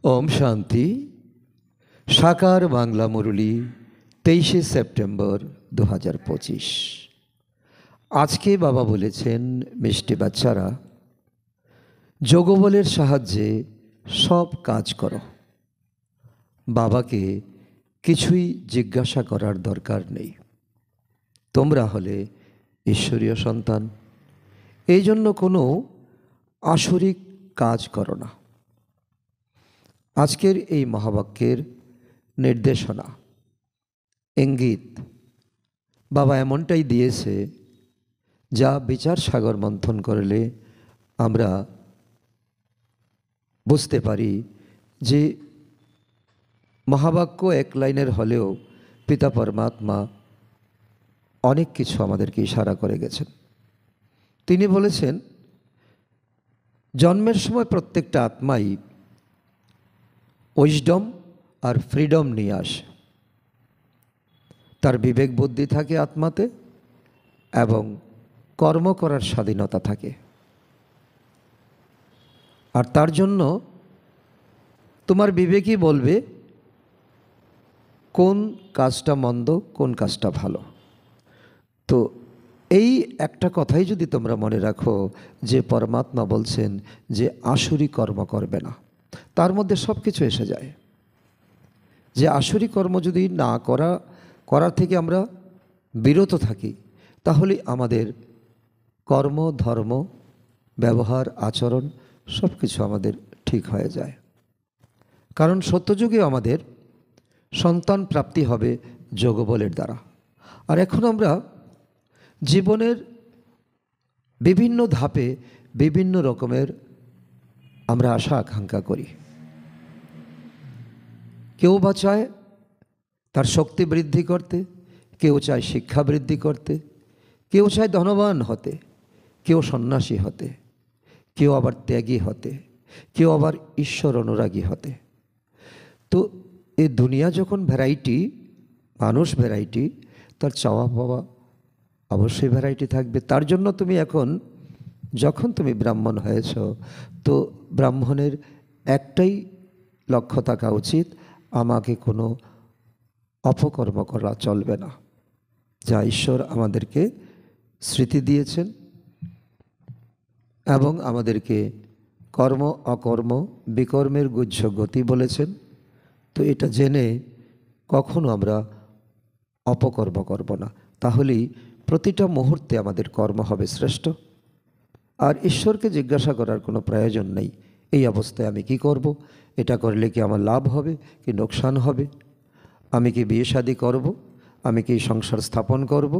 ओम शांति। साकार बांगला मुरली 23 सेप्टेम्बर 2025। आज के बाबा बोलेছেন मिष्टि बाच्चारा जोगबलेर साहाज्ये सब काज करो। बाबा के किछुई जिज्ञासा करार दरकार नहीं। तोमरा हले ईश्वरीय सन्तान, एई जन्य कोनो आसुरिक काज करो ना। आजकेर এই মহাবাক্যের নির্দেশনা ইঙ্গিত বাবা এমনটাই দিয়েছে যা বিচার সাগর মন্থন করলে আমরা বুঝতে পারি যে মহাবাক্য এক লাইনের হলেও পিতা পরমাত্মা অনেক কিছু আমাদেরকে ইশারা করে গেছেন। তিনি বলেছেন জন্মের সময় প্রত্যেকটা আত্মাই উইজডম আর ফ্রিডম নিয়ে আসে। তার বিবেক বুদ্ধি থাকে আত্মাতে এবং কর্ম করার স্বাধীনতা থাকে। আর তার জন্য তোমার বিবেকই বলবে কোন কাজটা মন্দ, কোন কাজটা ভালো। তো এই একটা কথাই যদি তোমরা মনে রাখো যে পরমাত্মা বলছেন যে আসুরি কর্ম করবে না, তার মধ্যে সব কিছু এসে যায়। যে আসুরি কর্ম যদি না করার থেকে আমরা বিরত থাকি তাহলে আমাদের কর্ম, ধর্ম, ব্যবহার, আচরণ সব কিছু আমাদের ঠিক হয়ে যায়। কারণ সত্যযুগে আমাদের সন্তান প্রাপ্তি হবে যোগবলের দ্বারা। আর এখন আমরা জীবনের বিভিন্ন ধাপে বিভিন্ন রকমের আমরা আশা আকাঙ্ক্ষা করি। কেউ বা চায় তার শক্তি বৃদ্ধি করতে, কেউ চায় শিক্ষা বৃদ্ধি করতে, কেউ চায় ধনবান হতে, কেউ সন্ন্যাসী হতে, কেউ আবার ত্যাগী হতে, কেউ আবার ঈশ্বর অনুরাগী হতে। তো এই দুনিয়া যখন ভ্যারাইটি, মানুষ ভ্যারাইটি, তার চাওয়া পাওয়া অবশ্যই ভ্যারাইটি থাকবে। তার জন্য তুমি এখন যখন তুমি ব্রাহ্মণ হয়েছ তো ব্রাহ্মণের একটাই লক্ষ্য থাকা উচিত, আমাকে কোনো অপকর্ম করা চলবে না। যা ঈশ্বর আমাদেরকে স্মৃতি দিয়েছেন এবং আমাদেরকে কর্ম অকর্ম বিকর্মের গুহ্য গতি বলেছেন। তো এটা জেনে কখনো আমরা অপকর্ম করব না, তাহলেই প্রতিটা মুহূর্তে আমাদের কর্ম হবে শ্রেষ্ঠ। আর ঈশ্বরকে জিজ্ঞাসা করার কোনো প্রয়োজন নেই এই অবস্থায় আমি কি করব, এটা করলে কি আমার লাভ হবে কি লোকসান হবে, আমি কি বিয়ে শাদী করব, আমি কি সংসার স্থাপন করব,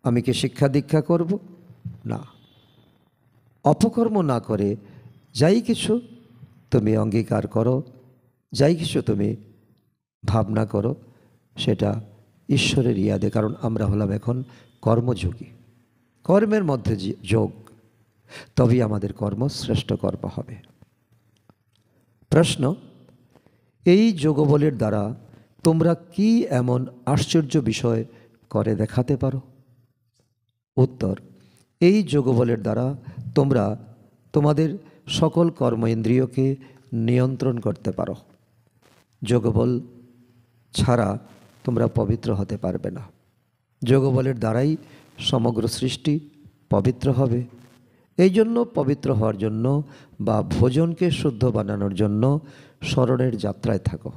আমি কি শিক্ষা দীক্ষা করব না। অপকর্ম না করে যাই কিছু তুমি অঙ্গীকার করো, যাই কিছু তুমি ভাবনা করো, সেটা ঈশ্বরের ইয়াদে। কারণ আমরা হলাম এখন কর্মযোগী, কর্মের মধ্যে যোগ, তবেই আমাদের কর্ম শ্রেষ্ঠ কর্ম হবে। প্রশ্ন, এই যোগবলের দ্বারা তোমরা কি এমন আশ্চর্য বিষয় করে দেখাতে পারো? উত্তর, এই যোগবলের দ্বারা তোমরা তোমাদের সকল কর্ম ইন্দ্রিয়কে নিয়ন্ত্রণ করতে পারো। যোগবল ছাড়া তোমরা পবিত্র হতে পারবে না। যোগবলের দ্বারাই সমগ্র সৃষ্টি পবিত্র হবে। এই জন্য পবিত্র হওয়ার জন্য বা ভোজনকে শুদ্ধ বানানোর জন্য স্মরণের যাত্রায় থাকো,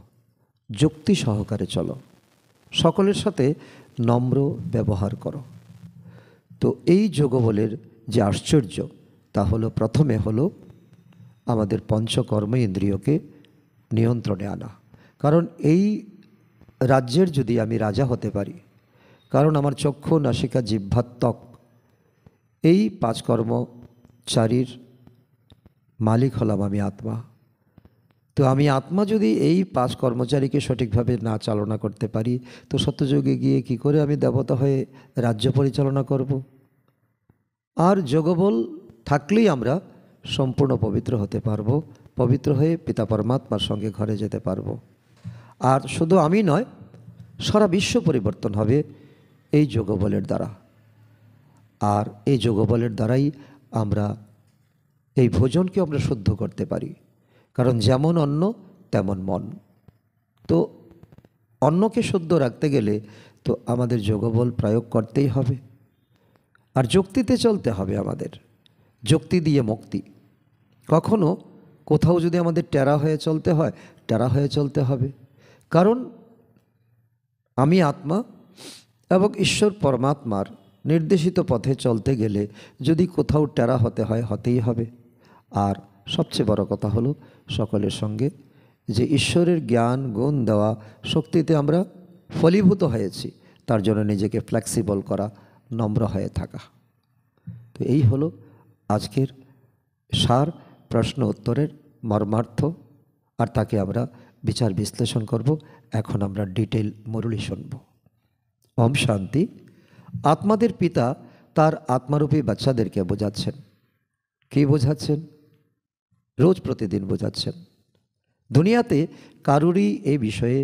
যুক্তি সহকারে চলো, সকলের সাথে নম্র ব্যবহার করো। তো এই যোগবলের যে আশ্চর্য তা হলো, প্রথমে হলো আমাদের পঞ্চকর্ম ইন্দ্রিয়কে নিয়ন্ত্রণে আনা। কারণ এই রাজ্যের যদি আমি রাজা হতে পারি, কারণ আমার চক্ষু, নাসিকা, জিহ্বা, ত্বক এই পাঁচ কর্মচারীর মালিক হলাম আমি আত্মা। তো আমি আত্মা যদি এই পাঁচ কর্মচারীকে সঠিকভাবে না চালনা করতে পারি তো সত্যযুগে গিয়ে কি করে আমি দেবতা হয়ে রাজ্য পরিচালনা করব? আর যোগবল থাকলেই আমরা সম্পূর্ণ পবিত্র হতে পারবো, পবিত্র হয়ে পিতা পরমাত্মার সঙ্গে ঘরে যেতে পারবো। আর শুধু আমি নয়, সারা বিশ্ব পরিবর্তন হবে এই যোগবলের দ্বারা। আর এই যোগবলের দ্বারাই আমরা এই ভোজনকে আমরা শুদ্ধ করতে পারি। কারণ যেমন অন্ন তেমন মন। তো অন্নকে শুদ্ধ রাখতে গেলে তো আমাদের যোগবল প্রয়োগ করতেই হবে, আর যুক্তিতে চলতে হবে আমাদের। যুক্তি দিয়ে মুক্তি। কখনো কোথাও যদি আমাদের টেরা হয়ে চলতে হয়, টেরা হয়ে চলতে হবে। কারণ আমি আত্মা এবং ঈশ্বর পরমাত্মার নির্দেশিত পথে চলতে গেলে যদি কোথাও টেরা হতে হয়, হতেই হবে। আর সবচেয়ে বড় কথা হলো সকলের সঙ্গে যে ঈশ্বরের জ্ঞান গুণ দেওয়া শক্তিতে আমরা ফলীভূত হয়েছি, তার জন্য নিজেকে ফ্লেক্সিবল করা, নম্র হয়ে থাকা। তো এই হলো আজকের সার প্রশ্ন উত্তরের মর্মার্থ, আর তাকে আমরা বিচার বিশ্লেষণ করব। এখন আমরা ডিটেল মুরলি শুনব। ওম শান্তি। আত্মাদের পিতা তার আত্মারূপী বাচ্চাদেরকে বোঝাচ্ছেন। কি বোঝাচ্ছেন? রোজ প্রতিদিন বোঝাচ্ছেন। দুনিয়াতে কারুরই এই বিষয়ে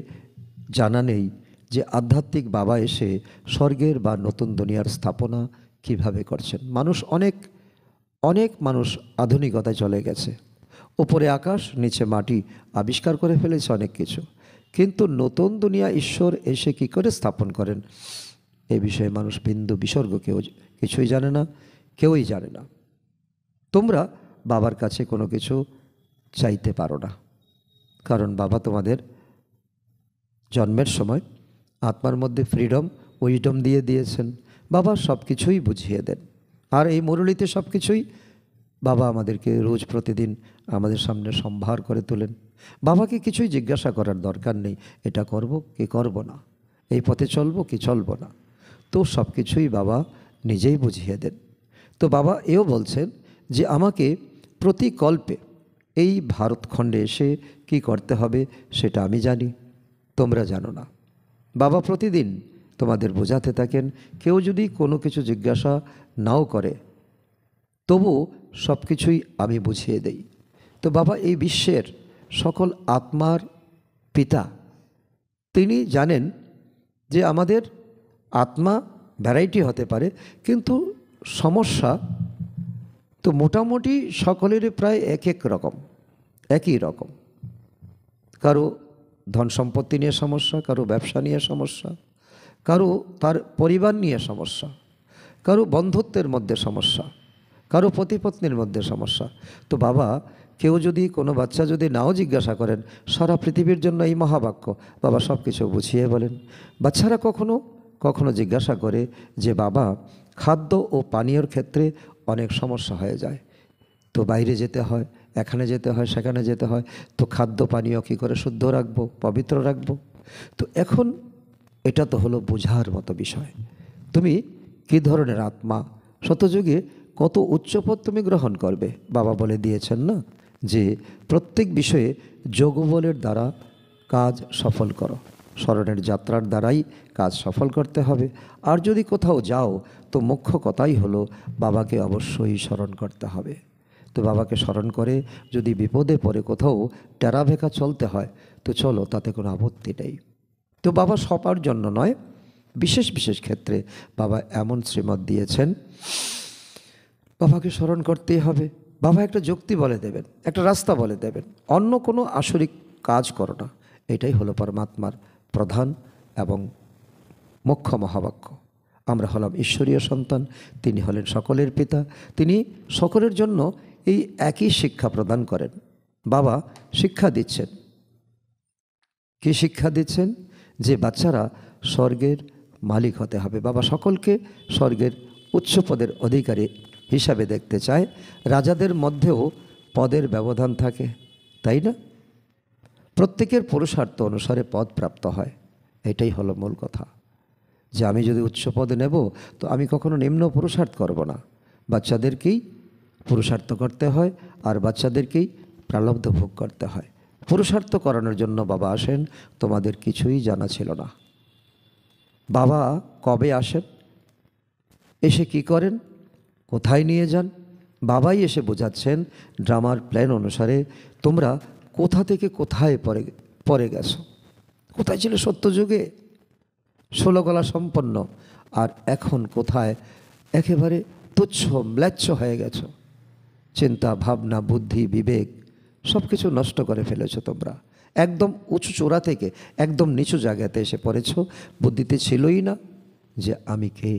জানা নেই যে আধ্যাত্মিক বাবা এসে স্বর্গের বা নতুন দুনিয়ার স্থাপনা কিভাবে করছেন। অনেক মানুষ আধুনিকতায় চলে গেছে, উপরে আকাশ নিচে মাটি আবিষ্কার করে ফেলেছে অনেক কিছু, কিন্তু নতুন দুনিয়া ঈশ্বর এসে কি করে স্থাপন করেন এ বিষয়ে মানুষ বিন্দু বিসর্গ কেউ কিছুই জানে না, কেউই জানে না। তোমরা বাবার কাছে কোনো কিছু চাইতে পারো না, কারণ বাবা তোমাদের জন্মের সময় আত্মার মধ্যে ফ্রিডম, উইজডম দিয়ে দিয়েছেন। বাবা সব কিছুই বুঝিয়ে দেন, আর এই মুরলিতে সব কিছুই বাবা আমাদেরকে রোজ প্রতিদিন আমাদের সামনে সম্ভার করে তোলেন। বাবাকে কিছুই জিজ্ঞাসা করার দরকার নেই, এটা করব কি করব না, এই পথে চলবো কি চলবো না, তো সব কিছুই বাবা নিজেই বুঝিয়ে দেন। তো বাবা এও বলছেন যে আমাকে প্রতি কল্পে এই ভারতখণ্ডে এসে কি করতে হবে সেটা আমি জানি, তোমরা জানো না। বাবা প্রতিদিন তোমাদের বোঝাতে থাকেন। কেউ যদি কোনো কিছু জিজ্ঞাসা নাও করে তবু সব কিছুই আমি বুঝিয়ে দেই। তো বাবা এই বিশ্বের সকল আত্মার পিতা, তিনি জানেন যে আমাদের আত্মা ভ্যারাইটি হতে পারে, কিন্তু সমস্যা তো মোটামুটি সকলেরই প্রায় একই রকম। কারো ধন সম্পত্তি নিয়ে সমস্যা, কারো ব্যবসা নিয়ে সমস্যা, কারো তার পরিবার নিয়ে সমস্যা, কারো বন্ধুত্বের মধ্যে সমস্যা, কারো পতিপত্নীর মধ্যে সমস্যা। তো বাবা কেউ যদি কোনো বাচ্চা যদি নাও জিজ্ঞাসা করেন সারা পৃথিবীর জন্য এই মহাবাক্য, বাবা সব কিছু বুঝিয়ে বলেন। বাচ্চারা কখনো জিজ্ঞাসা করে যে বাবা খাদ্য ও পানীয়র ক্ষেত্রে অনেক সমস্যা হয়ে যায়, তো বাইরে যেতে হয়, এখানে যেতে হয়, সেখানে যেতে হয়, তো খাদ্য পানীয় কী করে শুদ্ধ রাখবো, পবিত্র রাখবো? তো এখন এটা তো হলো বোঝার মতো বিষয়। তুমি কী ধরনের আত্মা, শতযুগে কত উচ্চপদ তুমি গ্রহণ করবে, বাবা বলে দিয়েছেন না যে প্রত্যেক বিষয়ে যোগবলের দ্বারা কাজ সফল করো, স্মরণের যাত্রার দ্বারাই কাজ সফল করতে হবে। আর যদি কোথাও যাও তো মুখ্য কথাই হলো বাবাকে অবশ্যই স্মরণ করতে হবে। তো বাবাকে স্মরণ করে যদি বিপদে পড়ে কোথাও টেরাভেকা চলতে হয় তো চলো, তাতে কোনো আপত্তি নেই। তো বাবা সবার জন্য নয়, বিশেষ বিশেষ ক্ষেত্রে বাবা এমন শ্রীমত দিয়েছেন বাবাকে স্মরণ করতেই হবে। বাবা একটা যুক্তি বলে দেবেন, একটা রাস্তা বলে দেবেন, অন্য কোনো আসরিক কাজ করো না। এটাই হলো পরমাত্মার প্রধান এবং মুখ্য মহাবাক্য। আমরা হলাম ঈশ্বরীয় সন্তান, তিনি হলেন সকলের পিতা, তিনি সকলের জন্য এই একই শিক্ষা প্রদান করেন। বাবা শিক্ষা দিচ্ছেন। কি শিক্ষা দিচ্ছেন? যে বাচ্চারা স্বর্গের মালিক হতে হবে। বাবা সকলকে স্বর্গের উচ্চ পদের অধিকারী হিসাবে দেখতে চায়। রাজাদের মধ্যেও পদের ব্যবধান থাকে, তাই না? প্রত্যেকের পুরুষার্থ অনুসারে পদ প্রাপ্ত হয়। এটাই হলো মূল কথা, যে আমি যদি উচ্চ পদে নেব তো আমি কখনো নিম্ন পুরুষার্থ করব না। বাচ্চাদেরকেই পুরুষার্থ করতে হয়, আর বাচ্চাদেরকেই প্রারব্ধ ভোগ করতে হয়। পুরুষার্থ করানোর জন্য বাবা আসেন, তোমাদের কিছুই জানা ছিল না। বাবা কবে আসেন, এসে কি করেন, কোথায় নিয়ে যান, বাবাই এসে বোঝাচ্ছেন ড্রামার প্ল্যান অনুসারে তোমরা কোথা থেকে কোথায় পড়ে গেছো। কোথায় ছিল সত্যযুগে 16 গলা সম্পন্ন, আর এখন কোথায় একেবারে তুচ্ছ ম্লেচ্ছ হয়ে গেছো। চিন্তা ভাবনা বুদ্ধি বিবেক সব কিছু নষ্ট করে ফেলেছো তোমরা। একদম উঁচু চূড়া থেকে একদম নিচু জায়গাতে এসে পড়েছ। বুদ্ধিতে ছিলই না যে আমি কে।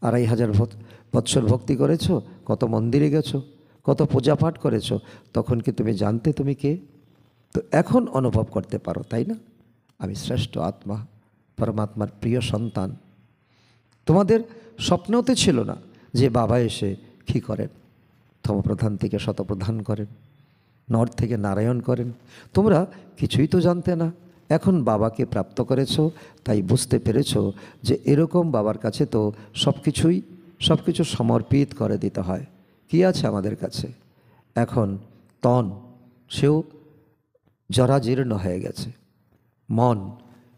2500 বৎসর ভক্তি করেছ, কত মন্দিরে গেছো, কত পূজা পাঠ করেছ, তখন কি তুমি জানতে তুমি কে? তো এখন অনুভব করতে পারো, তাই না? আমি শ্রেষ্ঠ আত্মা, পরমাত্মার প্রিয় সন্তান। তোমাদের স্বপ্নতে ছিল না যে বাবা এসে কী করেন, ধর্মপ্রধান থেকে শতপ্রধান করেন, নর থেকে নারায়ণ করেন। তোমরা কিছুই তো জানতে না। এখন বাবাকে প্রাপ্ত করেছো, তাই বুঝতে পেরেছো যে এরকম বাবার কাছে তো সব কিছু সমর্পিত করে দিতে হয়। কি আছে আমাদের কাছে? এখন তন, সেও জরাজীর্ণ হয়ে গেছে, মন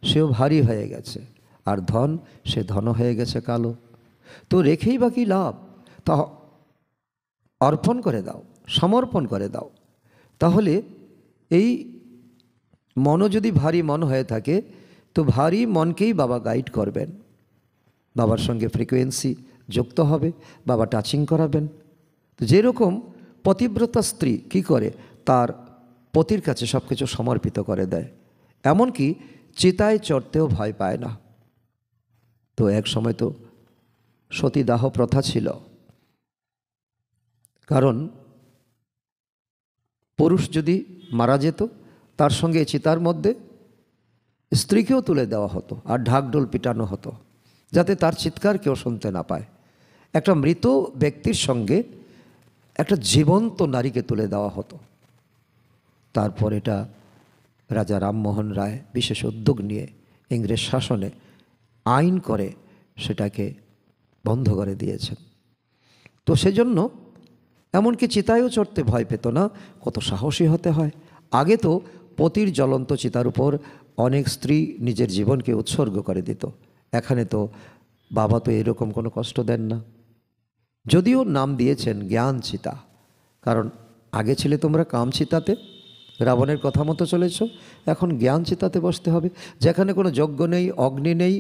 সেও ভারী হয়ে গেছে, আর ধন, সে ধন হয়ে গেছে কালো। তো রেখেই বা কী লাভ? তা অর্পণ করে দাও, সমর্পণ করে দাও। তাহলে এই মনও যদি ভারী মন হয়ে থাকে, তো ভারী মনকেই বাবা গাইড করবেন। বাবার সঙ্গে ফ্রিকোয়েন্সি যুক্ত হবে, বাবা টাচিং করাবেন। তো যেরকম পতিব্রতা স্ত্রী কি করে, তার পতির কাছে সব কিছু সমর্পিত করে দেয়, এমনকি চিতায় চড়তেও ভয় পায় না। তো এক সময় তো সতীদাহ প্রথা ছিল, কারণ পুরুষ যদি মারা যেত, তার সঙ্গে চিতার মধ্যে স্ত্রীকেও তুলে দেওয়া হতো আর ঢাকঢোল পিটানো হতো, যাতে তার চিৎকার কেউ শুনতে না পায়। একটা মৃত ব্যক্তির সঙ্গে একটা জীবন্ত নারীকে তুলে দেওয়া হতো। তারপর এটা রাজা রামমোহন রায় বিশেষ উদ্যোগ নিয়ে ইংরেজ শাসনে আইন করে সেটাকে বন্ধ করে দিয়েছেন। তো সেজন্য এমনকি চিতায়ও চড়তে ভয় পেত না, কত সাহসী হতে হয়। আগে তো পতির জ্বলন্ত চিতার উপর অনেক স্ত্রী নিজের জীবনকে উৎসর্গ করে দিত। এখানে তো বাবা তো এরকম কোনো কষ্ট দেন না, যদিও নাম দিয়েছেন জ্ঞান চিতা। কারণ আগে ছিলে তোমরা কাম চিতাতে, রাবণের কথা মতো চলেছ, এখন জ্ঞান চিতাতে বসতে হবে, যেখানে কোনো যজ্ঞ নেই, অগ্নি নেই,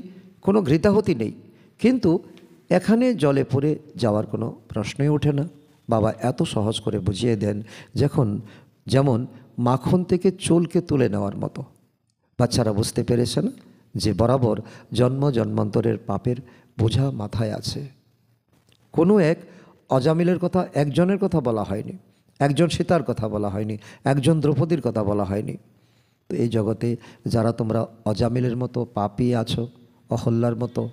কোনো ঘৃতাহুতি নেই। কিন্তু এখানে জলে পড়ে যাওয়ার কোনো প্রশ্নই ওঠে না। বাবা এত সহজ করে বুঝিয়ে দেন, যেমন মাখন থেকে চুলকে তুলে নেওয়ার মতো। বাচ্চারা বুঝতে পেরেছে না যে বরাবর জন্ম জন্মান্তরের পাপের বোঝা মাথায় আছে। কোনো এক অজামিলের কথা, একজনের কথা বলা হয়নি, একজন সীতার কথা বলা হয়নি, একজন দ্রৌপদীর কথা বলা হয়নি। তো এই জগতে যারা তোমরা অজামিলের মতো পাপী আছো, অহল্যার মতো,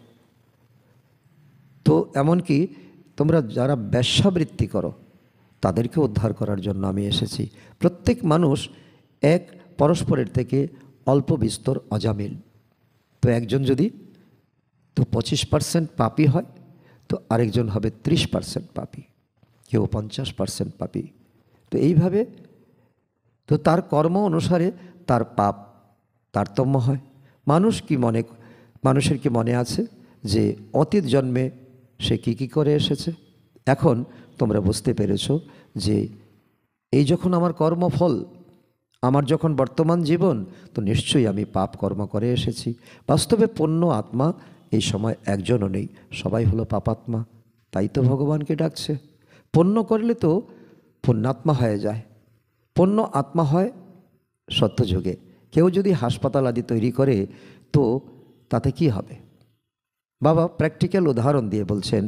তো এমনকি তোমরা যারা বেশ্যাবৃত্তি করো, তাদেরকে উদ্ধার করার জন্য আমি এসেছি। প্রত্যেক মানুষ এক পরস্পরের থেকে অল্প বিস্তর অজামিল। তো একজন যদি তো 25% পাপী হয়, তো আরেকজন হবে 30% পাপী, কেউ 50% পাপী। তো এইভাবে তো তার কর্ম অনুসারে তার পাপ তারতম্য হয়। মানুষের কি মনে আছে যে অতীত জন্মে সে কি করে এসেছে? এখন তোমরা বুঝতে পেরেছো যে এই যখন আমার কর্মফল, আমার যখন বর্তমান জীবন, তো নিশ্চয়ই আমি পাপ কর্ম করে এসেছি। বাস্তবে পুণ্য আত্মা এই সময় একজনও নেই, সবাই হলো পাপাত্মা। তাই তো ভগবানকে ডাকছে। পুণ্য করলে তো পুণ্যাত্মা হয়ে যায়, পুণ্য আত্মা হয় সত্যযুগে। কেউ যদি হাসপাতাল আদি তৈরি করে, তো তাতে কি হবে? বাবা প্র্যাকটিক্যাল উদাহরণ দিয়ে বলছেন,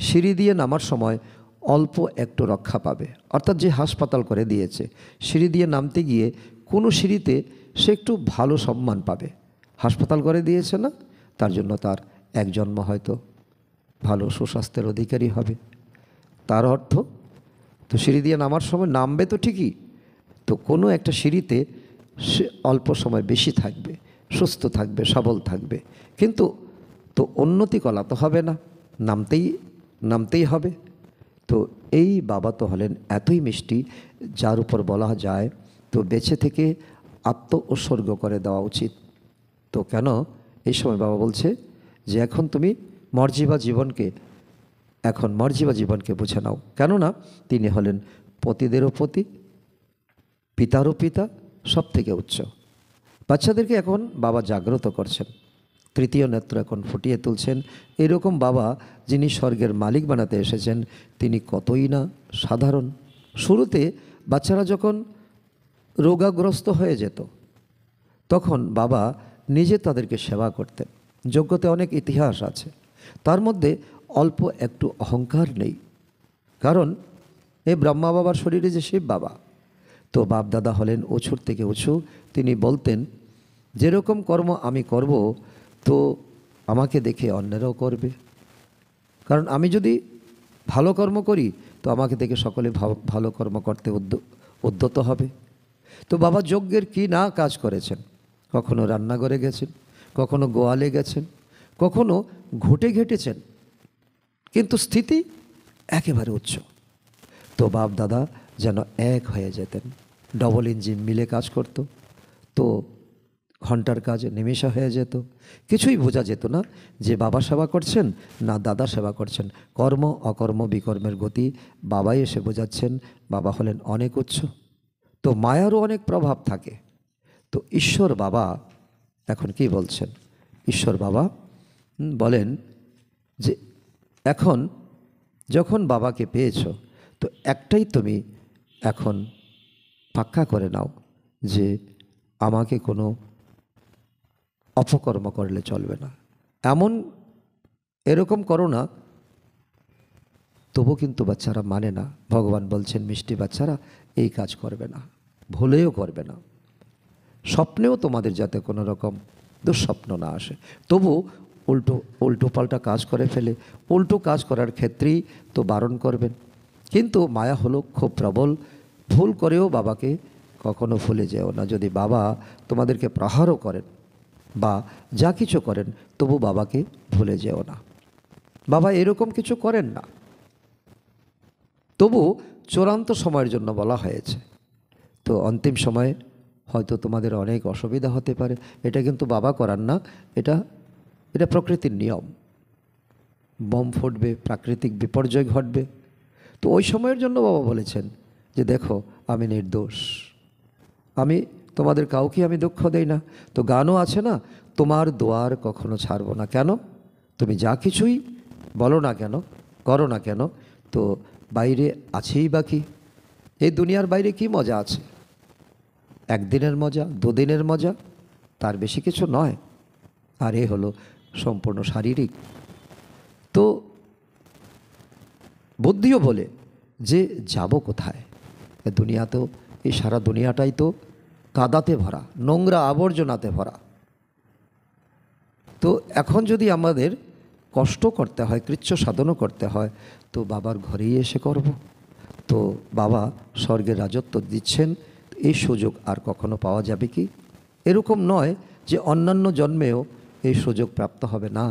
সিঁড়ি দিয়ে নামার সময় অল্প একটু রক্ষা পাবে। অর্থাৎ যে হাসপাতাল করে দিয়েছে, সিঁড়ি দিয়ে নামতে গিয়ে কোনো সিঁড়িতে সে একটু ভালো সম্মান পাবে। হাসপাতাল করে দিয়েছে না, তার জন্য তার এক জন্ম হয়তো ভালো সুস্বাস্থ্যের অধিকারী হবে। তার অর্থ তো সিঁড়ি দিয়ে নামার সময় নামবে তো ঠিকই, তো কোনো একটা সিঁড়িতে সে অল্প সময় বেশি থাকবে, সুস্থ থাকবে, সবল থাকবে। কিন্তু তো উন্নতি কলা তো হবে না, নামতেই হবে। তো এই বাবা তো হলেন এতই মিষ্টি, যার উপর বলা যায় তো বেঁচে থেকে আত্ম উৎসর্গ করে দেওয়া উচিত। তো কেন এই সময় বাবা বলছে যে এখন তুমি মর্জিবা জীবনকে বুঝে নাও। কেননা তিনি হলেন পতিদেরও পতি, পিতারও পিতা, সব থেকে উচ্চ। বাচ্চাদেরকে এখন বাবা জাগ্রত করছেন, তৃতীয় নেত্র এখন ফুটিয়ে তুলছেন। এরকম বাবা যিনি স্বর্গের মালিক বানাতে এসেছেন, তিনি কতই না সাধারণ। শুরুতে বাচ্চারা যখন রোগাগ্রস্ত হয়ে যেত, তখন বাবা নিজে তাদেরকে সেবা করতেন। যজ্ঞতে অনেক ইতিহাস আছে, তার মধ্যে অল্প একটু অহংকার নেই, কারণ এই ব্রহ্মা বাবার শরীরে যে শিব বাবা, তো বাপ দাদা হলেন উঁচুর থেকে উঁচু। তিনি বলতেন যেরকম কর্ম আমি করব তো আমাকে দেখে অন্যরাও করবে, কারণ আমি যদি ভালো কর্ম করি তো আমাকে দেখে সকলে ভালো কর্ম করতে উদ্যত হবে। তো বাবা যজ্ঞের কি না কাজ করেছেন, কখনো রান্নাঘরে গেছেন, কখনো গোয়ালে গেছেন, কখনো ঘুঁটে ঘেঁটেছেন, কিন্তু স্থিতি একেবারে উচ্চ। তো বাপ দাদা যেন এক হয়ে যেতেন, ডবল ইঞ্জিন মিলে কাজ করত। তো ঘন্টার কাজ নিমেষে হয়ে যেত, কিছুই বোঝা যেত না যে বাবা সেবা করছেন না দাদা সেবা করছেন। কর্ম অকর্ম বিকর্মের গতি বাবাই এসে বোঝাচ্ছেন। বাবা হলেন অনেক উচ্চ, তো মায়ারও অনেক প্রভাব থাকে। তো ঈশ্বর বাবা এখন কি বলছেন? ঈশ্বর বাবা বলেন যে এখন যখন বাবাকে পেয়েছো তো একটাই তুমি এখন পাক্কা করে নাও যে আমাকে কোনো অপকর্ম করলে চলবে না। এরকম করো না। তবু কিন্তু বাচ্চারা মানে না। ভগবান বলছেন মিষ্টি বাচ্চারা এই কাজ করবে না, ভুলেও করবে না, স্বপ্নেও তোমাদের যাতে কোনো রকম দুঃস্বপ্ন না আসে। তবু উল্টো পাল্টা কাজ করে ফেলে, উল্টো কাজ করার ক্ষেত্রেই তো বারণ করবেন। কিন্তু মায়া হলো খুব প্রবল, ভুল করেও বাবাকে কখনো ভুলে যেও না। যদি বাবা তোমাদেরকে প্রহারও করেন বা যা কিছু করেন তবু বাবাকে ভুলে যেও না। বাবা এরকম কিছু করেন না, তবু চূড়ান্ত সময়ের জন্য বলা হয়েছে। তো অন্তিম সময়ে হয়তো তোমাদের অনেক অসুবিধা হতে পারে, এটা কিন্তু বাবা করান না, এটা প্রকৃতির নিয়ম। বম ফুটবে, প্রাকৃতিক বিপর্যয় ঘটবে। তো ওই সময়ের জন্য বাবা বলেছেন যে দেখো আমি নির্দোষ, আমি তোমাদের কাউকে আমি দুঃখ দেই না। তো গানও আছে না, তোমার দোয়ার কখনো ছাড়বো না। কেন? তুমি যা কিছুই বলো না কেন, করো না কেন, তো বাইরে আছেই বাকি। এই দুনিয়ার বাইরে কি মজা আছে? একদিনের মজা, দুদিনের মজা, তার বেশি কিছু নয়। আর এ হলো সম্পূর্ণ শারীরিক। তো বুদ্ধিও বলে যে যাব কোথায়? দুনিয়াতেও এই সারা দুনিয়াটাই তো কাদাতে ভরা, নোংরা আবর্জনাতে ভরা। তো এখন যদি আমাদের কষ্ট করতে হয়, কৃচ্ছ সাধনও করতে হয়, তো বাবার ঘরেই এসে করব। তো বাবা স্বর্গের রাজত্ব দিচ্ছেন, এই সুযোগ আর কখনো পাওয়া যাবে কি? এরকম নয় যে অন্যান্য জন্মেও এই সুযোগ প্রাপ্ত হবে না,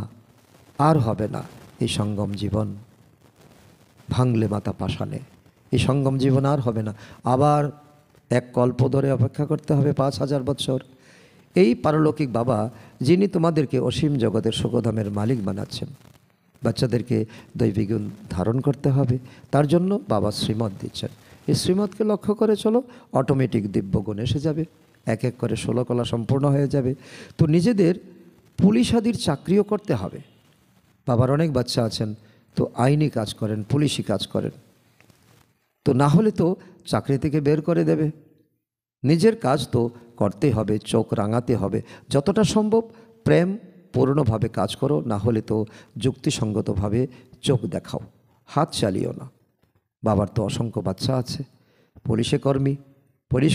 আর হবে না। এই সঙ্গম জীবন ভাঙলে মাতা পাষাণে, এই সঙ্গম জীবন আর হবে না। আবার এক কল্প ধরে অপেক্ষা করতে হবে, 5000 বৎসর। এই পারলৌকিক বাবা যিনি তোমাদেরকে অসীম জগতের সুখধামের মালিক বানাচ্ছেন, বাচ্চাদেরকে দৈবিক গুণ ধারণ করতে হবে, তার জন্য বাবা শ্রীমত দিচ্ছেন। এই শ্রীমতকে লক্ষ্য করে চলো, অটোমেটিক দিব্যগুণ এসে যাবে, এক এক করে 16 কলা সম্পূর্ণ হয়ে যাবে। তো নিজেদের পুলিশ আদির চাকরিও করতে হবে। বাবার অনেক বাচ্চা আছেন তো আইনি কাজ করেন, পুলিশি কাজ করেন, তো না হলে তো চাকরি থেকে বের করে দেবে। নিজের কাজ তো করতে হবে, চোখ রাঙাতে হবে, যতটা সম্ভব প্রেম পূর্ণভাবে কাজ করো, না হলে তো যুক্তিসঙ্গতভাবে চোখ দেখাও, হাত চালিও না। বাবার তো অসংখ্য বাচ্চা আছে, পুলিশ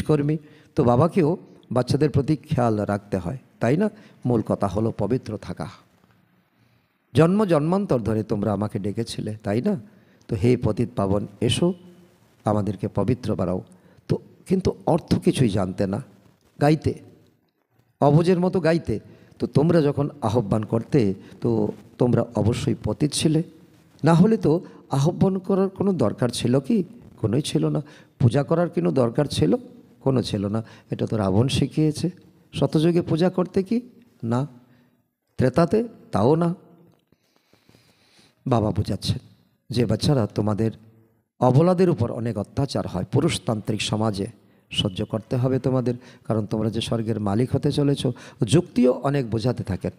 কর্মী, তো বাবাকেও বাচ্চাদের প্রতি খেয়াল রাখতে হয়, তাই না? মূল কথা হলো পবিত্র থাকা। জন্ম জন্মান্তর ধরে তোমরা আমাকে ডেকেছিলে, তাই না? তো হে পতিত পাবন, এসো আমাদেরকে পবিত্র বানাও। তো কিন্তু অর্থ কিছুই জানতে না, গাইতে অবুঝের মতো গাইতে। তো তোমরা যখন আহ্বান করতে তো তোমরা অবশ্যই পতিত ছিলে, না হলে তো আহ্বান করার কোনো দরকার ছিল কি? কোনোই ছিল না। পূজা করার কোনো দরকার ছিল? কোনো ছিল না। এটা তো রাবণ শিখিয়েছে। শতযুগে পূজা করতে কি না, ত্রেতাতে তাও না। বাবা বোঝাচ্ছেন যে বাচ্চারা তোমাদের অবলাদের উপর অনেক অত্যাচার হয়, পুরুষতান্ত্রিক সমাজে সহ্য করতে হবে তোমাদের, কারণ তোমরা যে স্বর্গের মালিক হতে চলেছ। যুক্তিও অনেক বোঝাতে থাকেন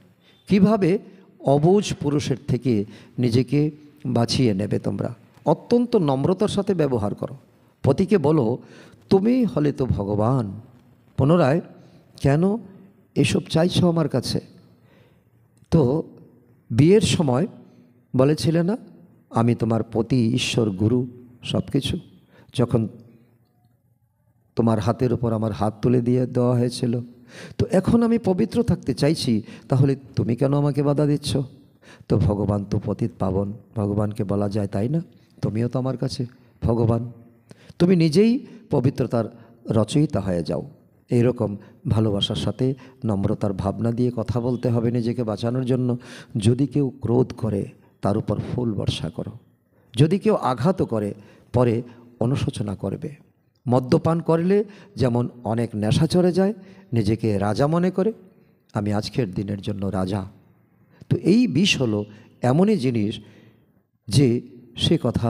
কিভাবে অবুঝ পুরুষের থেকে নিজেকে বাঁচিয়ে নেবে। তোমরা অত্যন্ত নম্রতার সাথে ব্যবহার করো। পতিকে বলো তুমি হলে তো ভগবান, পুনরায় কেন এসব চাইছো আমার কাছে? তো বিয়ের সময় বলেছিলে না আমি তোমার পতি, ঈশ্বর, গুরু, সব কিছু? যখন তোমার হাতের উপর আমার হাত তুলে দিয়ে দেওয়া হয়েছিল, তো এখন আমি পবিত্র থাকতে চাইছি, তাহলে তুমি কেন আমাকে বাধা দিচ্ছ? তো ভগবান তো পতিত পাবন, ভগবানকে বলা যায়, তাই না? তুমিও তো আমার কাছে ভগবান, তুমি নিজেই পবিত্রতার রচয়িতা হয়ে যাও। এইরকম ভালোবাসার সাথে নম্রতার ভাবনা দিয়ে কথা বলতে হবে নিজেকে বাঁচানোর জন্য। যদি কেউ ক্রোধ করে তার উপর ফুল বর্ষা করো, যদি কেউ আঘাতও করে পরে অনুশোচনা করবে। মদ্যপান করলে যেমন অনেক নেশা চড়ে যায়, নিজেকে রাজা মনে করে, আমি আজকের দিনের জন্য রাজা। তো এই বিষ হলো এমনই জিনিস যে সে কথা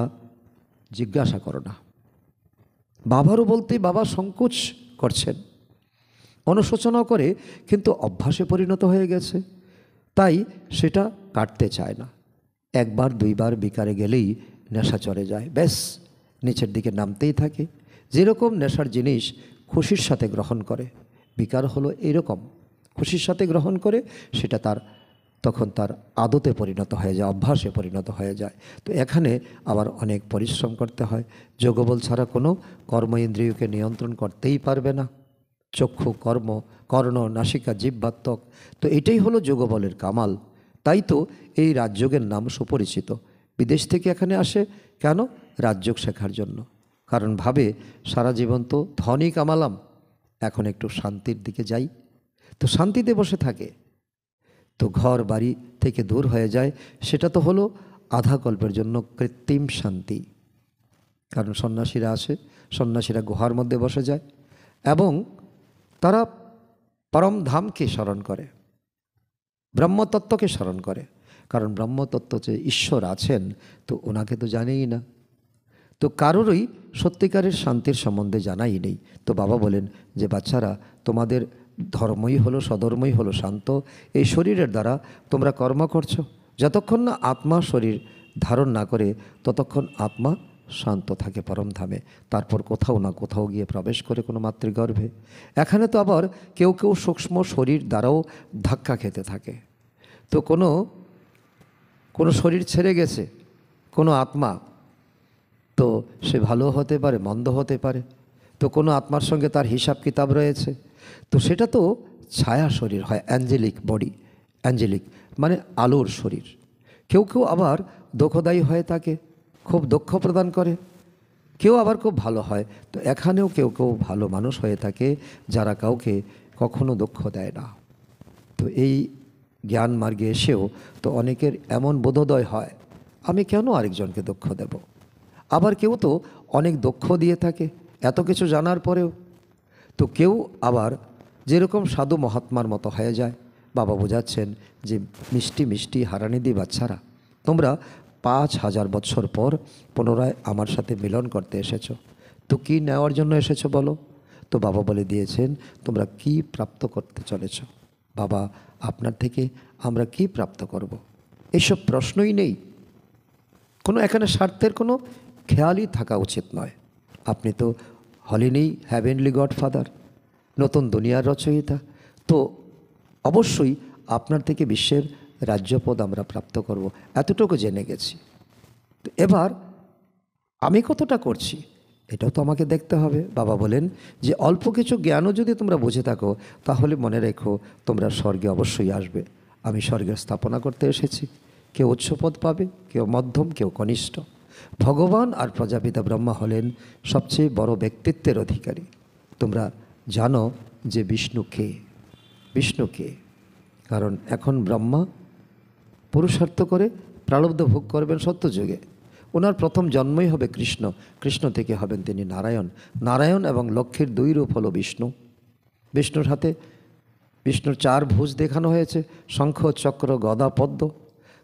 জিজ্ঞাসা করো না। বাবারও বলতে বাবা সংকোচ করছেন, অনুশোচনাও করে, কিন্তু অভ্যাসে পরিণত হয়ে গেছে, তাই সেটা কাটতে চায় না। একবার দুইবার বিকারে গেলেই নেশা চড়ে যায়, ব্যাস নিচের দিকে নামতেই থাকে। যেরকম নেশার জিনিস খুশির সাথে গ্রহণ করে, বিকার হলো এইরকম, খুশির সাথে গ্রহণ করে, সেটা তখন তার আদতে পরিণত হয়ে যায়, অভ্যাসে পরিণত হয়ে যায়। তো এখানে আবার অনেক পরিশ্রম করতে হয়। যোগবল ছাড়া কোনো কর্ম ইন্দ্রিয়কে নিয়ন্ত্রণ করতেই পারবে না। চক্ষু, কর্ণ, নাসিকা, জিহ্বা, ত্বক, তো এটাই হলো যোগবলের কামাল। তাই তো এই রাজযোগের নাম সুপরিচিত। বিদেশ থেকে এখানে আসে কেন? রাজযোগ শেখার জন্য। কারণ ভাবে সারা জীবন তো ধনই কামালাম, এখন একটু শান্তির দিকে যাই। তো শান্তিতে বসে থাকে, তো ঘর বাড়ি থেকে দূর হয়ে যায়। সেটা তো হলো আধা কল্পের জন্য কৃত্রিম শান্তি। কারণ সন্ন্যাসীরা আসে, সন্ন্যাসীরা গুহার মধ্যে বসে যায় এবং তারা পরম ধামকে স্মরণ করে, ব্রহ্মতত্ত্বকে স্মরণ করে। কারণ ব্রহ্মতত্ত্ব যে ঈশ্বর আছেন, তো ওনাকে তো জানেই না। তো কারোরই সত্যিকারের শান্তির সম্বন্ধে জানাই নেই। তো বাবা বলেন যে বাচ্চারা, তোমাদের ধর্মই হলো, স্বধর্মই হলো শান্ত। এই শরীরের দ্বারা তোমরা কর্ম করছো, যতক্ষণ না আত্মা শরীর ধারণ না করে ততক্ষণ আত্মা শান্ত থাকে পরমধামে। তারপর কোথাও না কোথাও গিয়ে প্রবেশ করে কোনো মাতৃগর্ভে। এখানে তো আবার কেউ কেউ সূক্ষ্ম শরীর দ্বারাও ধাক্কা খেতে থাকে। তো কোনো শরীর ছেড়ে গেছে, কোনো আত্মা, তো সে ভালো হতে পারে, মন্দ হতে পারে। তো কোনো আত্মার সঙ্গে তার হিসাব কিতাব রয়েছে, তো সেটা তো ছায়া শরীর হয়, অ্যাঞ্জেলিক বডি। অ্যাঞ্জেলিক মানে আলোর শরীর। কেউ কেউ আবার দুঃখদায়ী হয়ে থাকে, খুব দুঃখ প্রদান করে। কেউ আবার খুব ভালো হয়। তো এখানেও কেউ কেউ ভালো মানুষ হয়ে থাকে, যারা কাউকে কখনো দুঃখ দেয় না। তো এই জ্ঞান মার্গে এসেও তো অনেকের এমন বোধোদয় হয়, আমি কেন আরেকজনকে দুঃখ দেব। আবার কেউ তো অনেক দুঃখ দিয়ে থাকে এত কিছু জানার পরেও। তো কেউ আবার যেরকম সাধু মহাত্মার মতো হয়ে যায়। বাবা বোঝাচ্ছেন যে মিষ্টি মিষ্টি হারানিদি বাচ্চারা, তোমরা 5000 বৎসর পর পুনরায় আমার সাথে মিলন করতে এসেছো। তো কী নেওয়ার জন্য এসেছো বলো? তো বাবা বলে দিয়েছেন, তোমরা কি প্রাপ্ত করতে চলেছ। বাবা, আপনার থেকে আমরা কি প্রাপ্ত করব, এইসব প্রশ্নই নেই। কোনো এখানে স্বার্থের কোনো খেয়ালই থাকা উচিত নয়। আপনি তো হলেনই হ্যাভেনলি গডফাদার, নতুন দুনিয়ার রচয়িতা। তো অবশ্যই আপনার থেকে বিশ্বের রাজ্যপদ আমরা প্রাপ্ত করব, এতটুকু জেনে গেছি। তো এবার আমি কতটা করছি এটাও তো আমাকে দেখতে হবে। বাবা বলেন যে অল্প কিছু জ্ঞানও যদি তোমরা বুঝে থাকো, তাহলে মনে রেখো তোমরা স্বর্গে অবশ্যই আসবে। আমি স্বর্গের স্থাপনা করতে এসেছি। কেউ উচ্চপদ পাবে, কেউ মধ্যম, কেউ কনিষ্ঠ। ভগবান আর প্রজাপিতা ব্রহ্মা হলেন সবচেয়ে বড় ব্যক্তিত্বের অধিকারী। তোমরা জানো যে বিষ্ণু কে? বিষ্ণু কে? কারণ এখন ব্রহ্মা পুরুষার্থ করে প্রারব্ধ ভোগ করবেন সত্যযুগে। ওনার প্রথম জন্মই হবে কৃষ্ণ, কৃষ্ণ থেকে হবেন তিনি নারায়ণ। নারায়ণ এবং লক্ষ্মীর দুই রূপ হলো বিষ্ণু। বিষ্ণুর হাতে বিষ্ণুর 4 ভুজ দেখানো হয়েছে, শঙ্খ, চক্র, গদা, পদ্ম।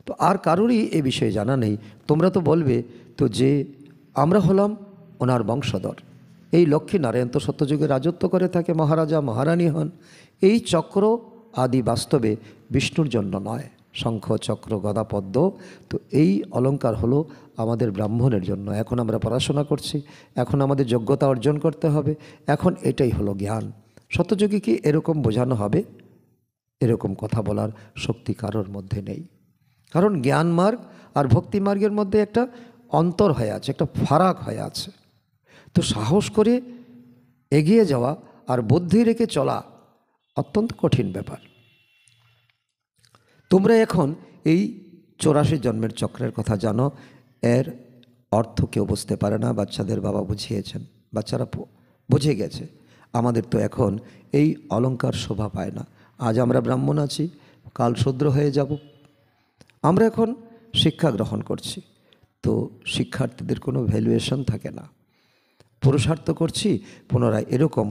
তো আর কারোরই এ বিষয়ে জানা নেই। তোমরা তো বলবে তো যে আমরা হলাম ওনার বংশধর। এই লক্ষ্মী নারায়ণ তো সত্যযুগে রাজত্ব করে থাকে, মহারাজা মহারানী হন। এই চক্র আদি বাস্তবে বিষ্ণুর জন্য নয়, শঙ্খ, চক্র, গদা, পদ্ম। তো এই অলঙ্কার হলো আমাদের ব্রাহ্মণের জন্য। এখন আমরা পড়াশোনা করছি, এখন আমাদের যোগ্যতা অর্জন করতে হবে, এখন এটাই হলো জ্ঞান। সত্যযুগে কি এরকম বোঝানো হবে? এরকম কথা বলার শক্তি কারোর মধ্যে নেই। কারণ জ্ঞান মার্গ আর ভক্তি মার্গের মধ্যে একটা অন্তর হয়ে আছে, একটা ফারাক হয়ে আছে। তো সাহস করে এগিয়ে যাওয়া আর বুদ্ধি রেখে চলা অত্যন্ত কঠিন ব্যাপার। তোমরা এখন এই 84 জন্মের চক্রের কথা জানো। এর অর্থ কেউ বুঝতে পারে না, বাচ্চাদের বাবা বুঝিয়েছেন, বাচ্চারা বুঝে গেছে। আমাদের তো এখন এই অলংকার শোভা পায় না। আজ আমরা ব্রাহ্মণ আছি, কাল শূদ্র হয়ে যাব। আমরা এখন শিক্ষা গ্রহণ করছি, তো শিক্ষার্থীদের কোনো ভ্যালুয়েশন থাকে না। পুরুষার্থ করছি, পুনরায় এরকম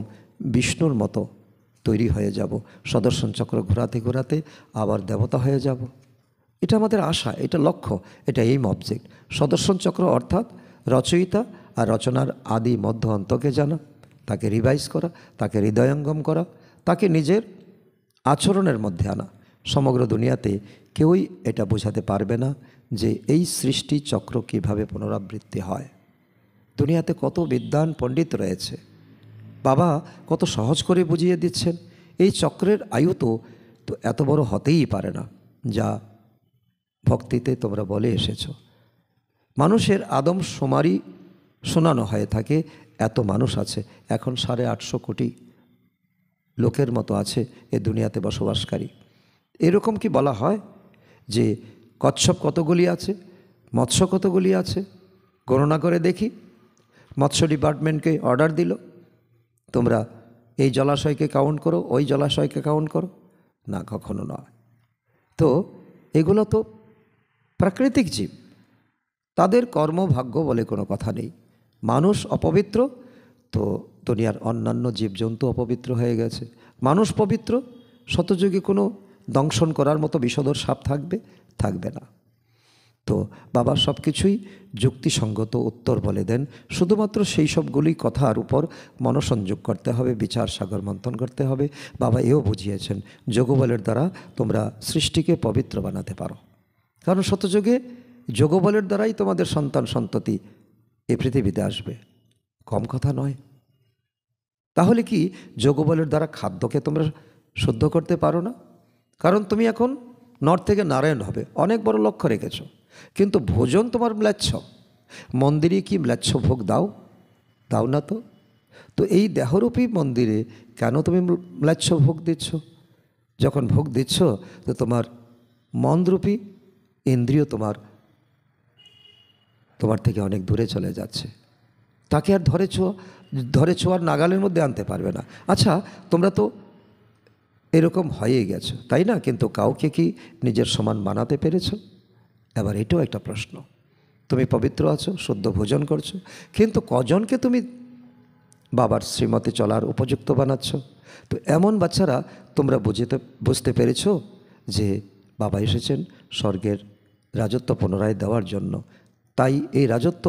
বিষ্ণুর মতো তৈরি হয়ে যাব, সুদর্শন চক্র ঘোরাতে ঘোরাতে আবার দেবতা হয়ে যাব। এটা আমাদের আশা, এটা লক্ষ্য, এটা এইম অবজেক্ট। সুদর্শন চক্র অর্থাৎ রচয়িতা আর রচনার আদি মধ্য অন্তকে জানা, তাকে রিভাইজ করা, তাকে হৃদয়ঙ্গম করা, তাকে নিজের আচরণের মধ্যে আনা। সমগ্র দুনিয়াতে কেউই এটা বোঝাতে পারবে না যে এই সৃষ্টি চক্র কীভাবে পুনরাবৃত্তি হয়। দুনিয়াতে কত বিদ্বান পণ্ডিত রয়েছে, বাবা কত সহজ করে বুঝিয়ে দিচ্ছেন। এই চক্রের আয়ু তো এত বড় হতেই পারে না যা ভক্তিতে তোমরা বলে এসেছ। মানুষের আদম শুমারি শোনানো হয়ে থাকে, এত মানুষ আছে, এখন 850 কোটি লোকের মতো আছে এ দুনিয়াতে বসবাসকারী। এরকম কি বলা হয় যে কচ্ছপ কতগুলি আছে, মৎস্য কতগুলি আছে, গণনা করে দেখি। মৎস্য ডিপার্টমেন্টকে অর্ডার দিল, তোমরা এই জলাশয়কে কাউন্ট করো, ওই জলাশয়কে কাউন্ট করো, না, কখনো নয়। তো এগুলো তো প্রাকৃতিক জীব, তাদের কর্মভাগ্য বলে কোনো কথা নেই। মানুষ অপবিত্র, তো দুনিয়ার অন্যান্য জীবজন্তু অপবিত্র হয়ে গেছে। মানুষ পবিত্র, শতযুগে কোনো দংশন করার মতো বিষধর সাপ থাকবে না। তো বাবা সব কিছুই যুক্তিসঙ্গত উত্তর বলে দেন, শুধুমাত্র সেই সবগুলি কথার উপর মনসংযোগ করতে হবে, বিচার সাগর মন্থন করতে হবে। বাবা এও বুঝিয়েছেন যোগবলের দ্বারা তোমরা সৃষ্টিকে পবিত্র বানাতে পারো, কারণ শতযুগে যোগবলের দ্বারাই তোমাদের সন্তান সন্ততি এ পৃথিবীতে আসবে, কম কথা নয়। তাহলে কি যোগবলের দ্বারা খাদ্যকে তোমরা শুদ্ধ করতে পারো না? কারণ তুমি এখন নর থেকে নারায়ণ হবে, অনেক বড় লক্ষ্য রেখেছ, কিন্তু ভোজন তোমার ম্লেচ্ছ। মন্দিরে কি ম্লেচ্ছ ভোগ দাও না তো? তো এই দেহরূপী মন্দিরে কেন তুমি ম্লেচ্ছ ভোগ দিচ্ছ? যখন ভোগ দিচ্ছ তো তোমার মনরূপী ইন্দ্রিয় তোমার থেকে অনেক দূরে চলে যাচ্ছে, তাকে আর ধরে ছোঁয়ার নাগালের মধ্যে আনতে পারবে না। আচ্ছা, তোমরা তো এরকম হয়ে গেছো, তাই না? কিন্তু কাউকে কি নিজের সমান বানাতে পেরেছো? এবার এটাও একটা প্রশ্ন। তুমি পবিত্র আছো, শুদ্ধ ভোজন করছো, কিন্তু কজনকে তুমি বাবার শ্রীমতে চলার উপযুক্ত বানাচ্ছ? তো এমন বাচ্চারা তোমরা বুঝতে পেরেছো যে বাবা এসেছেন স্বর্গের রাজত্ব পুনরায় দেওয়ার জন্য। তাই এই রাজত্ব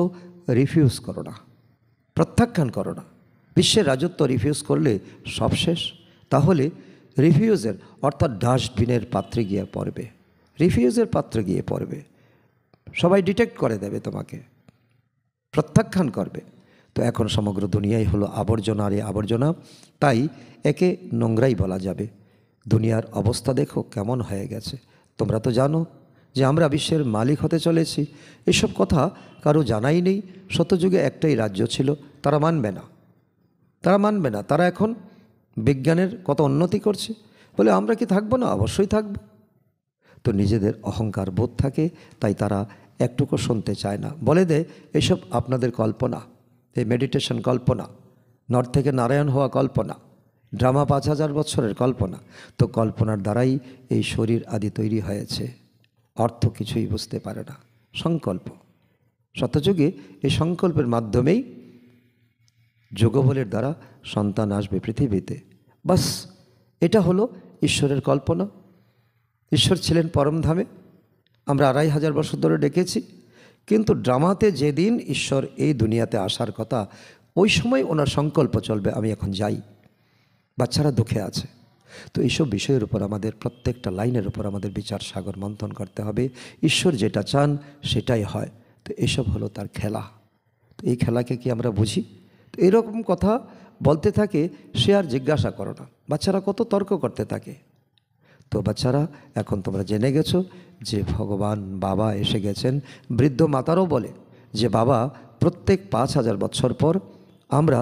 রিফিউজ করো না, প্রত্যাখ্যান করো না। বিশ্বের রাজত্ব রিফিউজ করলে সব শেষ। তাহলে রিফিউজের অর্থাৎ ডাস্টবিনের পাত্রে গিয়ে পড়বে, রিফিউজের পাত্রে গিয়ে পড়বে, সবাই ডিটেক্ট করে দেবে, তোমাকে প্রত্যাখ্যান করবে। তো এখন সমগ্র দুনিয়াই হলো আবর্জনা, আর এই আবর্জনা, তাই একে নোংরাই বলা যাবে। দুনিয়ার অবস্থা দেখো কেমন হয়ে গেছে। তোমরা তো জানো যে আমরা বিশ্বের মালিক হতে চলেছি, এসব কথা কারো জানাই নেই। শতযুগে একটাই রাজ্য ছিল, তারা মানবে না। তারা এখন বিজ্ঞানের কত উন্নতি করছে, বলে আমরা কি থাকবো না? অবশ্যই থাকবো। তো নিজেদের অহংকার বোধ থাকে, তাই তারা একটুকু শুনতে চায় না, বলে দেয় এসব আপনাদের কল্পনা, এই মেডিটেশন কল্পনা, নর থেকে নারায়ণ হওয়া কল্পনা, ড্রামা 5000 বছরের কল্পনা। তো কল্পনার দ্বারাই এই শরীর আদি তৈরি হয়েছে, অর্থ কিছুই বুঝতে পারে না। সংকল্প, শতযুগে এই সংকল্পের মাধ্যমেই যোগবলের দ্বারা সন্তান আসবে পৃথিবীতে। বাস, এটা হলো ঈশ্বরের কল্পনা। ঈশ্বর ছিলেন পরমধামে, আমরা 2500 বছর ধরে ডেকেছি, কিন্তু ড্রামাতে যেদিন ঈশ্বর এই দুনিয়াতে আসার কথা, ওই সময় ওনার সংকল্প চলবে আমি এখন যাই। বাচ্চারা দুঃখে আছে। তো এইসব বিষয়ের উপর আমাদের প্রত্যেকটা লাইনের উপর আমাদের বিচার সাগর মন্থন করতে হবে। ঈশ্বর যেটা চান সেটাই হয়। তো এসব হলো তার খেলা। তো এই খেলাকে কি আমরা বুঝি? তো এরকম কথা বলতে থাকে, সে আর জিজ্ঞাসা করো না। বাচ্চারা কত তর্ক করতে থাকে, তো বাচ্চারা, এখন তোমরা জেনে গেছো যে ভগবান বাবা এসে গেছেন। বৃদ্ধ মাতারও বলে যে বাবা, প্রত্যেক 5000 বছর পর আমরা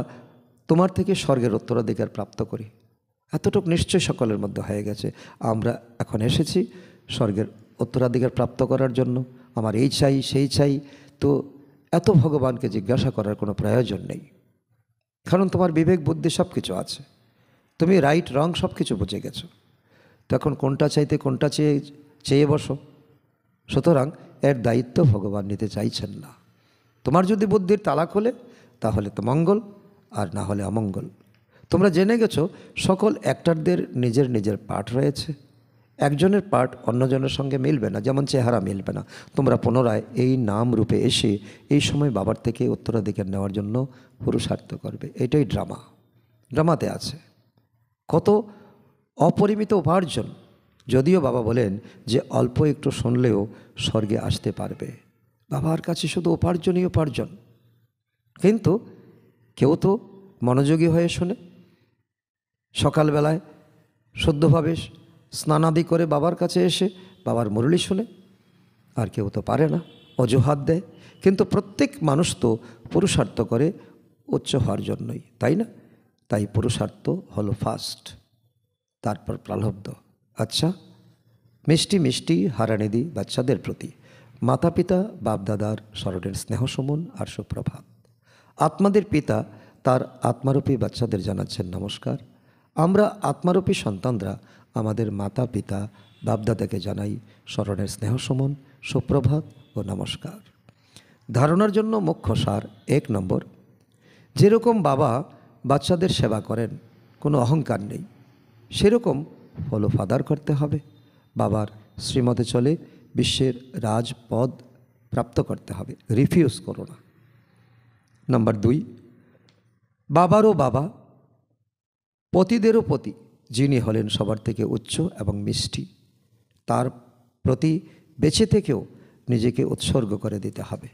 তোমার থেকে স্বর্গের উত্তরাধিকার প্রাপ্ত করি। এতটুকু নিশ্চয় সকলের মধ্যে হয়ে গেছে। আমরা এখন এসেছি স্বর্গের উত্তরাধিকার প্রাপ্ত করার জন্য। আমার এই চাই, সেই চাই। তো এত ভগবানকে জিজ্ঞাসা করার কোনো প্রয়োজন নেই, কারণ তোমার বিবেক বুদ্ধি সব কিছু আছে। তুমি রাইট রং সব কিছু বুঝে গেছো। তো এখন কোনটা চাইতে কোনটা চেয়ে বসো। সুতরাং এর দায়িত্ব ভগবান নিতে চাইছেন না। তোমার যদি বুদ্ধির তালা খোলে তাহলে তো মঙ্গল, আর না হলে অমঙ্গল। তোমরা জেনে গেছো সকল অ্যাক্টরদের নিজের নিজের পার্ট রয়েছে। একজনের পার্ট অন্যজনের সঙ্গে মিলবে না, যেমন চেহারা মিলবে না। তোমরা পুনরায় এই নাম রূপে এসে এই সময় বাবার থেকে উত্তরাধিকার নেওয়ার জন্য পুরুষার্থ করবে। এটাই ড্রামা। ড্রামাতে আছে কত অপরিমিত উপার্জন। যদিও বাবা বলেন যে অল্প একটু শুনলেও স্বর্গে আসতে পারবে। বাবার কাছে শুধু উপার্জনই উপার্জন। কিন্তু কেউ তো মনোযোগী হয়ে শোনে, সকালবেলায় শুদ্ধভাবে স্নানাদি করে বাবার কাছে এসে বাবার মুরলি শুনে। আর কেউ তো পারে না, অজুহাত দেয়। কিন্তু প্রত্যেক মানুষ তো পুরুষার্থ করে উচ্চ হওয়ার জন্যই, তাই না? তাই পুরুষার্থ হলো ফার্স্ট, তারপর প্রারব্ধ। আচ্ছা, মিষ্টি মিষ্টি হারানিধি বাচ্চাদের প্রতি মাতা পিতা বাপদাদার স্মরণের স্নেহসমন আর সুপ্রভাত। আত্মাদের পিতা তার আত্মারূপী বাচ্চাদের জানাচ্ছেন নমস্কার। আমরা আত্মারূপী সন্তানরা আমাদের মাতা পিতা বাপদাদাকে জানাই স্মরণের স্নেহসমন, সুপ্রভাত ও নমস্কার। ধারণার জন্য মুখ্য সার 1 নম্বর, যেরকম বাবা বাচ্চাদের সেবা করেন, কোনো অহংকার নেই, সেরকম ফলো ফাদার করতে হবে। বাবার শ্রীমতে চলে বিশ্বের রাজপদ প্রাপ্ত করতে হবে, রিফিউজ করো না। নাম্বার 2, বাবারও বাবা, পতিদেরও পতি, যিনি হলেন সবার থেকে উচ্চ এবং মিষ্টি, তার প্রতি বেঁচে থেকেও নিজেকে উৎসর্গ করে দিতে হবে।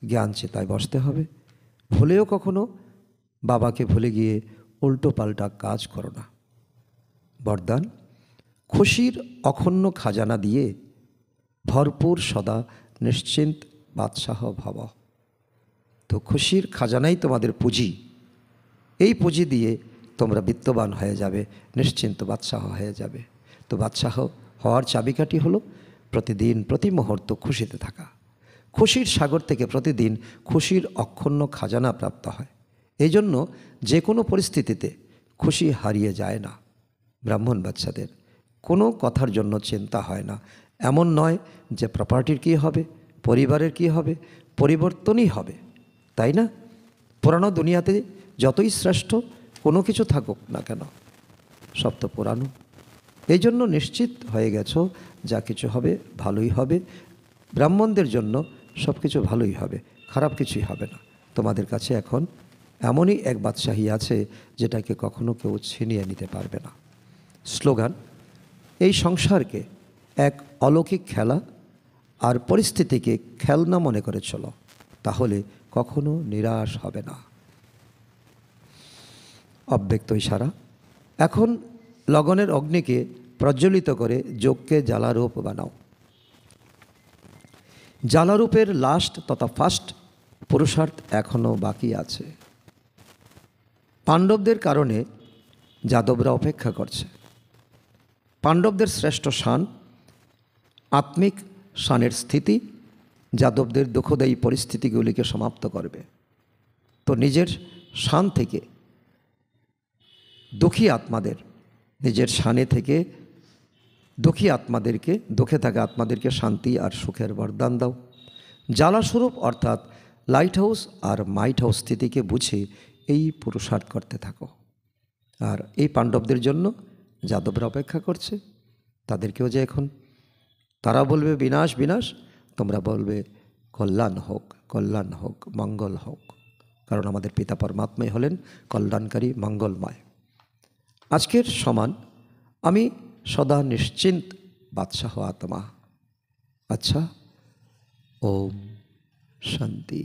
জ্ঞান চেতায় বসতে হবে। ভুলেও কখনো বাবাকে ভুলে গিয়ে উল্টো পাল্টা কাজ করো না। বরদান, খুশির অখণ্ড খাজানা দিয়ে ভরপুর সদা নিশ্চিন্ত বাদশাহ ভব। তো খুশির খাজানাই তোমাদের পুঁজি। এই পুঁজি দিয়ে তোমরা বিত্তবান হয়ে যাবে, নিশ্চিন্ত বাদশাহ হয়ে যাবে। তো বাদশাহ হওয়ার চাবিকাঠি হলো প্রতিদিন প্রতি মুহূর্ত খুশিতে থাকা। খুশির সাগর থেকে প্রতিদিন খুশির অক্ষুণ্ণ খাজানা প্রাপ্ত হয়। এই জন্য যে কোনো পরিস্থিতিতে খুশি হারিয়ে যায় না। ব্রাহ্মণ বাচ্চাদের কোনো কথার জন্য চিন্তা হয় না। এমন নয় যে প্রপার্টির কী হবে, পরিবারের কী হবে, পরিবর্তনই হবে, তাই না? পুরানো দুনিয়াতে যতই শ্রেষ্ঠ কোনো কিছু থাকুক না কেন, সব তো পুরানো। এই জন্য নিশ্চিত হয়ে গেছো যা কিছু হবে ভালোই হবে। ব্রাহ্মণদের জন্য সব কিছু ভালোই হবে, খারাপ কিছুই হবে না। তোমাদের কাছে এখন এমনই এক বাদশাহী আছে যেটাকে কখনো কেউ ছিনিয়ে নিতে পারবে না। স্লোগান, এই সংসারকে এক অলৌকিক খেলা আর পরিস্থিতিকে খেলনা মনে করে চলো, তাহলে কখনো নিরাশ হবে না। অব্যক্ত ইশারা। এখন লগনের অগ্নিকে প্রজ্বলিত করে যোগকে জ্বালারূপ বানাও। জ্বালারূপের লাস্ট তথা ফার্স্ট পুরুষার্থ এখনও বাকি আছে। পাণ্ডবদের কারণে যাদবরা অপেক্ষা করছে। পাণ্ডবদের শ্রেষ্ঠ শান, আত্মিক শানের স্থিতি যাদবদের দুঃখদায়ী পরিস্থিতিগুলিকে সমাপ্ত করবে। তো নিজের শান থেকে দুঃখী আত্মাদের, নিজের শানে থেকে দুঃখী আত্মাদেরকে, দুঃখে থাকা আত্মাদেরকে শান্তি আর সুখের বরদান দাও। জ্বালাস্বরূপ অর্থাৎ লাইট হাউস আর মাইট হাউস স্থিতিকে বুঝে এই পুরুষার্থ করতে থাকো। আর এই পাণ্ডবদের জন্য যাদবরা অপেক্ষা করছে, তাদেরকেও যে এখন তারা বলবে বিনাশ বিনাশ, তোমরা বলবে কল্যাণ হোক, কল্যাণ হোক, মঙ্গল হোক, কারণ আমাদের পিতা পরমাত্মাই হলেন কল্যাণকারী, মঙ্গলময়। আজকের সমান আমি সদা নিশ্চিন্ত বাদশাহ আত্মা। আচ্ছা, ওম শান্তি।